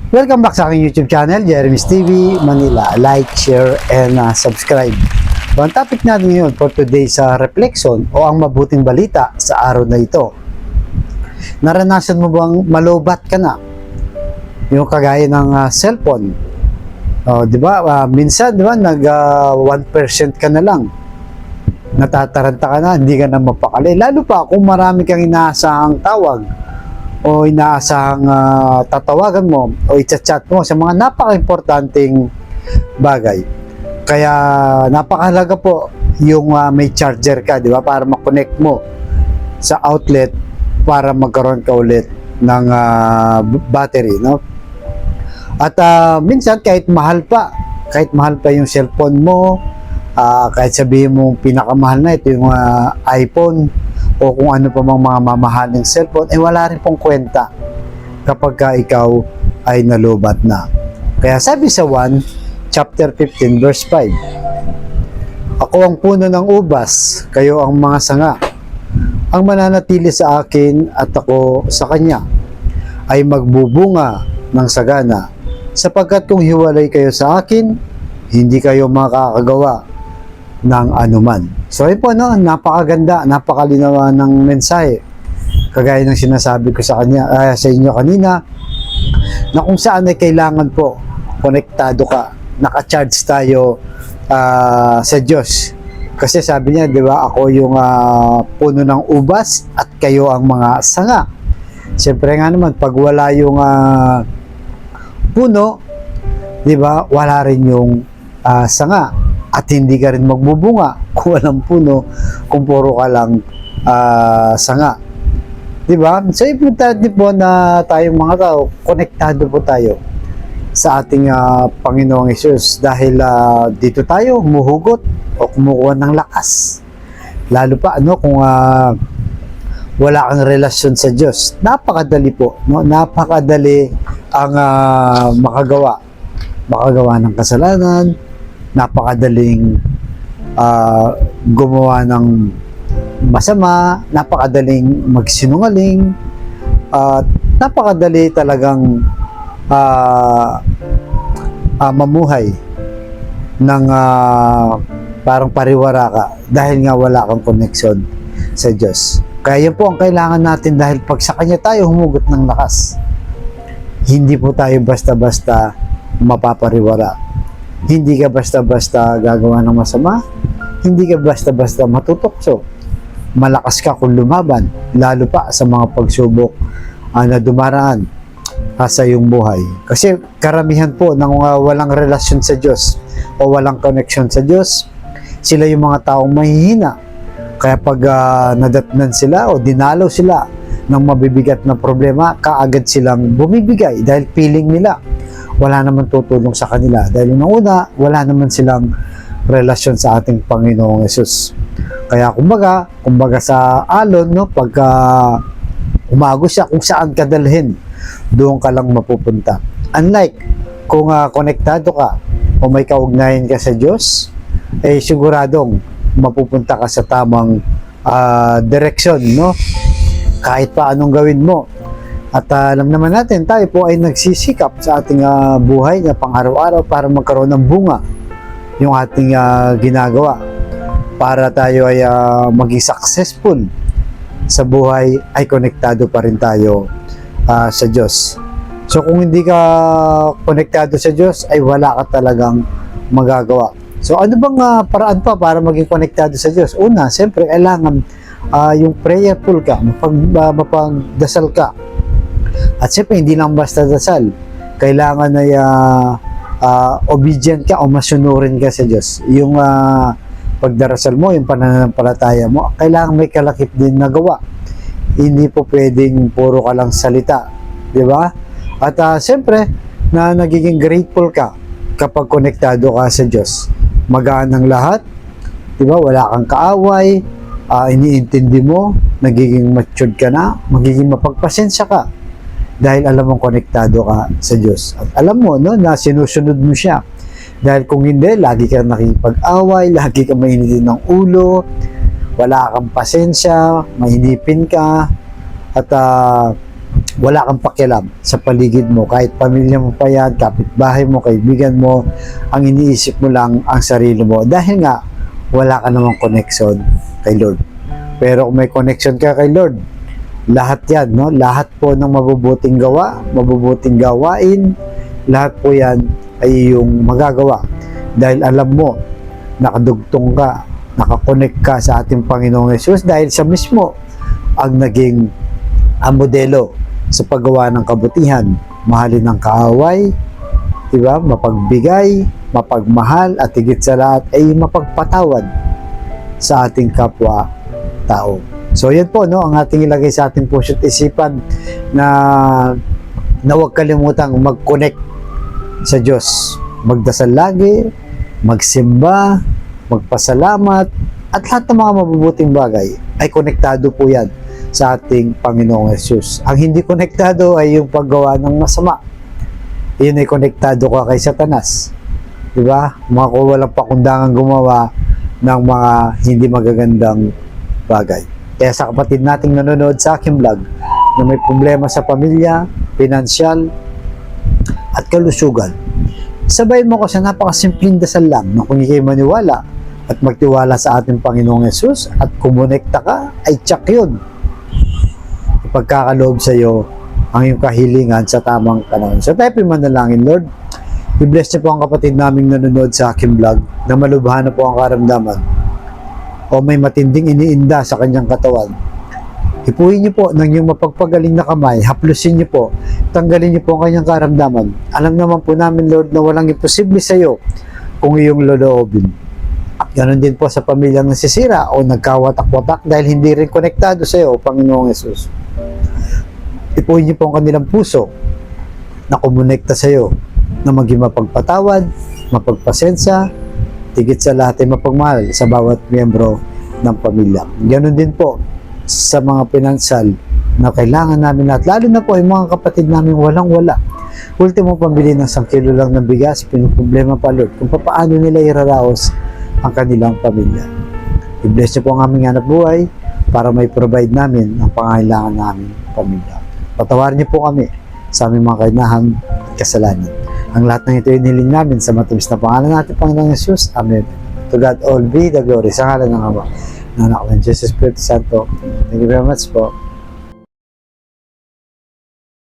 Welcome back sa aking YouTube channel, Jeremy's TV Manila. Like, share, and subscribe. So, ang topic natin ngayon for today sa reflection o ang mabuting balita sa araw na ito. Naranasan mo bang malobat ka na? Yung kagaya ng cellphone. Di ba? Minsan, di ba, 1% ka na lang. Natataranta ka na, hindi ka na mapakali. Lalo pa kung marami kang inaasahang tawag o inaasahang tatawagan mo o i-chat mo sa mga napaka-importanting bagay. Kaya napakahalaga po yung may charger ka, di ba? Para ma-connect mo sa outlet para magkaroon ka ulit ng battery, no? At minsan kahit mahal pa yung cellphone mo, kahit sabihin mo pinakamahal na ito yung iPhone o kung ano pa mang mga mamahaling cellphone, wala rin pong kwenta kapag ka ikaw ay nalubat na. Kaya sabi sa 1 chapter 15 verse 5, ako ang puno ng ubas, kayo ang mga sanga. Ang mananatili sa akin at ako sa kanya ay magbubunga ng sagana, sapagkat kung hiwalay kayo sa akin, hindi kayo makakagawa ng anuman. So yun po, no? Napakaganda, napakalinawa ng mensahe. Kagaya ng sinasabi ko sa inyo kanina, na kung saan ay kailangan po konektado ka, naka-charge tayo sa Diyos. Kasi sabi niya, di ba, ako yung puno ng ubas at kayo ang mga sanga. Siyempre nga naman, pag wala yung puno, di ba, wala rin yung sanga. At hindi ka rin magbubunga kung walang puno, kung puro ka lang sanga. Diba? So, importante po na tayong mga tao, konektado po tayo sa ating Panginoong Hesus dahil dito tayo humuhugot o kumukuha ng lakas. Lalo pa kung wala kang relasyon sa Diyos. Napakadali po, no? Napakadali ang makagawa ng kasalanan, napakadaling gumawa ng masama, napakadaling magsinungaling, at napakadali talagang mamuhay ng parang pariwara ka dahil nga wala kang connection sa Diyos. Kaya yun po ang kailangan natin dahil pag sa Kanya tayo humugot ng lakas, hindi po tayo basta-basta mapapariwara. Hindi ka basta-basta gagawa ng masama, hindi ka basta-basta matutokso. Malakas ka kung lumaban, lalo pa sa mga pagsubok na dumaraan sa iyong buhay. Kasi karamihan po ng walang relasyon sa Diyos o walang connection sa Diyos, sila yung mga taong mahihina. Kaya pag nadatnan sila o dinalaw sila ng mabibigat na problema, kaagad silang bumibigay dahil feeling nila wala naman tutulong sa kanila. Dahil una, wala naman silang relasyon sa ating Panginoong Hesus. Kaya kumbaga sa alon, no, pagka umagos siya, kung saan ka dalhin, doon ka lang mapupunta. Unlike kung konektado ka o may kaugnayan ka sa Diyos, siguradong mapupunta ka sa tamang direksyon, no? Kahit pa anong gawin mo. At alam naman natin, tayo po ay nagsisikap sa ating buhay na pang-araw-araw para magkaroon ng bunga yung ating ginagawa. Para tayo ay maging successful sa buhay, ay konektado pa rin tayo sa Diyos. So kung hindi ka konektado sa Diyos, ay wala ka talagang magagawa. So ano bang paraan pa para maging konektado sa Diyos? Una, siyempre, kailangan yung prayerful ka, mapagdasal ka. At siyempre, hindi lang basta dasal. Kailangan ay obedient ka o masunurin ka sa Diyos. Yung pagdarasal mo, yung pananampalataya mo, kailangan may kalakip din na gawa. Hindi po pwedeng puro ka lang salita. Di ba? At siyempre, na nagiging grateful ka kapag konektado ka sa Diyos. Magaan ang lahat. Di ba? Wala kang kaaway. Iniintindi mo. Nagiging matured ka na. Magiging mapagpasensya ka. Dahil alam mong konektado ka sa Diyos. At alam mo, no, na sinusunod mo siya. Dahil kung hindi, lagi kang nakipag-away, lagi kang mainitin ng ulo, wala kang pasensya, mahinipin ka, at wala kang pakialam sa paligid mo, kahit pamilya mo pa yan, kapitbahay mo, kaibigan mo, ang iniisip mo lang ang sarili mo dahil nga wala ka namang connection kay Lord. Pero kung may connection ka kay Lord, lahat yan, no? Lahat po ng mabubuting gawa, mabubuting gawain, lahat po yan ay yung magagawa dahil alam mo, nakadugtong ka, nakakonect ka sa ating Panginoong Yesus dahil sa mismo ang naging ang modelo sa paggawa ng kabutihan, mahalin ng kaaway, diba? Mapagbigay, mapagmahal, at higit sa lahat ay mapagpatawad sa ating kapwa-tao. So yan po, no, ang ating ilagay sa ating puso't isipan na huwag kalimutang mag-connect sa Diyos. Magdasal lagi, magsimba, magpasalamat, at lahat ng mga mabubuting bagay ay konektado po yan sa ating Panginoong Yesus. Ang hindi konektado ay yung paggawa ng masama. Yun ay konektado ka kay Satanas. Diba? Mga walang pakundangan gumawa ng mga hindi magagandang bagay. Kaya sa kapatid nating nanonood sa aking vlog na may problema sa pamilya, pinansyal, at kalusugan, sabayin mo ko sa napakasimpleng dasal lang na kung ikay maniwala at magtiwala sa ating Panginoong Yesus at kumonekta ka, ay tsak yun. Ipagkakaloob sa iyo ang iyong kahilingan sa tamang panahon. So tayo manalangin, Lord. I-bless niyo po ang kapatid naming nanonood sa aking vlog na malubhan na po ang karamdaman o may matinding iniinda sa kanyang katawan. Ipuhin niyo po ng iyong mapagpagaling na kamay, haplusin niyo po, tanggalin niyo po ang kanyang karamdaman. Alam naman po namin, Lord, na walang imposible sa iyo kung iyong loloobin. Ganon din po sa pamilyang nasisira o nagkawatak-watak dahil hindi rin konektado sa iyo, Panginoong Yesus. Ipuhin niyo po ang kanilang puso na kumonekta sa iyo, na maging mapagpatawad, mapagpasensya, higit sa lahat ay mapagmahal sa bawat miyembro ng pamilya. Ganon din po sa mga pinansal na kailangan namin lahat, lalo na po yung mga kapatid namin walang-wala. Ultimo, pambili ng 1 kilo lang ng bigas, pinuproblema pa, Lord, kung paano nila iraraos ang kanilang pamilya. I-bless niyo po ang aming hanap buhay para may provide namin ang pangailangan namin pamilya. Patawarin niyo po kami sa aming mga kainahan at kasalanan. Ang lahat ng ito iniling namin sa matamis na pangalan natin, Panginoong Yesus. Amen. To God all be the glory. Sa ngalan ng Ama, ng Anak, ng Jesus Espiritu Santo. Thank you very much po.